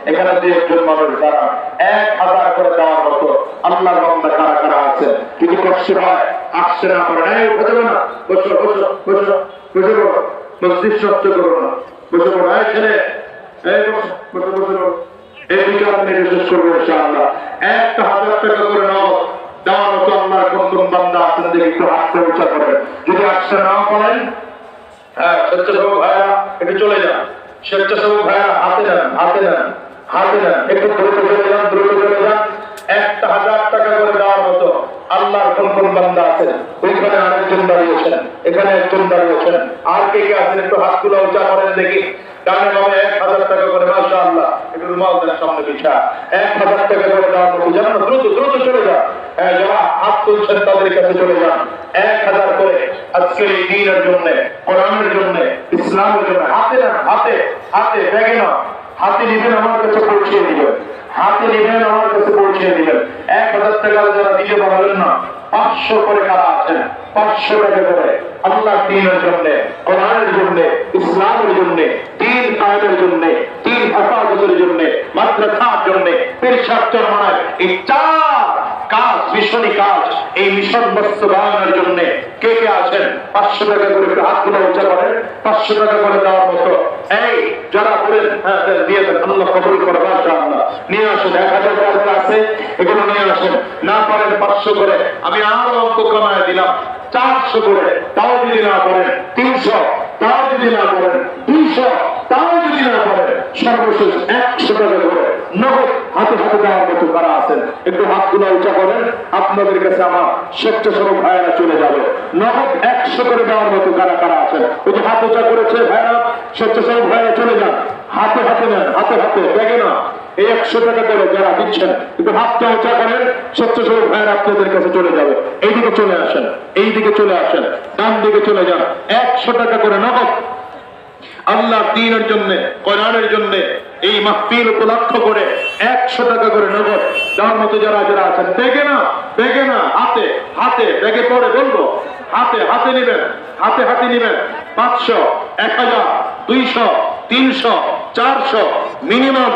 এখানে যে একজন মানুষ যারা 1000 করে দেওয়ার মতো আল্লাহর বান্দা কারা কারা আছে, যদি কষ্ট হয় আসছে না পারে, উঠে যাবে না, বসো বসো বসো বসে পড়ো, মসজিদ নষ্ট করো না, বসে পড়ো, এই ছেলে এই বসো বসে বসে এই বিচার নিয়ে শেষ করবো ইনশাআল্লাহ। 1000 টাকা করে নাও দেওয়ার মতো আল্লাহর কোন কোন বান্দা আছেন দেখে একটু হাতটা উঁচা করেন। যদি আসতে না পারেন, স্বেচ্ছাসেবক ভাইরা একটু চলে যান, স্বেচ্ছাসেবক ভাইরা হাতে নেন, হাতে নেন, হাতে নেন, একটু দ্রুত চলে যান, দ্রুত চলে যান। 1000 টাকা করে দেওয়ার মতো আল্লাহর কোন কোন বান্দা আছেন, ওইখানে আরেকজন দাঁড়িয়েছেন, এখানে একজন দাঁড়িয়েছেন, আর কে কে আছেন একটু হাতগুলো উঁচা করেন দেখি। ডানে বামে 1000 টাকা করে, মাশাআল্লাহ, একটু রুমাল দেন সামনে বিছা। 1000 টাকা করে দেওয়ার মতো জানেন, দ্রুত দ্রুত চলে যান। যারা হাত তুলছেন তাদের কাছে চলে যান। 1000 করে আজকে এই দ্বীনের জন্য, কোরআনের জন্য, ইসলামের জন্য হাতে নেন, হাতে হাতে ব্যাগে না, হাতে নিবেন, আমার কাছে পৌঁছে দিবেন, হাতে নিবেন, আমার কাছে পৌঁছে দিবেন। 1000 টাকা যারা দিতে পারবেন না, 500 করে কারা আছেন, 500 টাকা করে আল্লাহ দ্বীনের জন্য, কোরআনের জন্য, ইসলামের জন্য, দ্বীন কায়েমের জন্য, দ্বীন হেফাজতের জন্য, মাদ্রাসার জন্য, পেশাব চরমায় এই 4 কাজ, মিশনী কাজ, এই মিশন বাস্তবায়নের জন্য কে কে আছেন 500 টাকা করে একটু হাতগুলো উঁচা করেন। 500 টাকা করে দেওয়ার মতো এই যারা বলেন হ্যাঁ দিয়ে দেন, আল্লাহ কবুল করে, মাশাআল্লাহ। নিয়ে আসেন, 1000 টাকা আছে, এগুলো নিয়ে আসেন। না পারেন 500 করে, আমি আরো অঙ্ক কমায় দিলাম, 400 করে, তাও যদি না পারেন 300, তাও যদি না পারেন 200, তাও যদি না পারেন সর্বশেষ 100 টাকা করে নগদ হাতে হাতে দেওয়ার মতো কারা আছেন একটু হাতগুলো উঁচা করেন। আপনাদের কাছে আমার স্বেচ্ছাসেবক ভাইয়েরা চলে যাবে। নগদ 100 করে দেওয়ার মতো কারা কারা আছেন, ওই যে হাত উঁচা করেছে ভাইয়েরা, স্বেচ্ছাসেবক ভাইয়েরা চলে যান, হাতে হাতে নেন, হাতে হাতে ব্যাগে না। এই 100 টাকা করে যারা দিচ্ছেন একটু হাতটা উঁচা করেন, স্বেচ্ছাসেবক ভাইয়েরা আপনাদের কাছে চলে যাবে। এইদিকে চলে আসেন, এইদিকে চলে আসেন, ডান দিকে চলে যান। 100 টাকা করে নগদ আল্লাহ দ্বীনের জন্য, কোরআনের জন্য এই মাহফিল উপলক্ষ করে 100 টাকা করে নগদ দেওয়ার মতো যারা যারা আছেন, বেগে না, বেগে না, হাতে হাতে, ব্যাগে পরে বলবো, হাতে হাতে নেবেন, হাতে হাতে নেবেন। 500, 1000, 200, 300, 400, মিনিমাম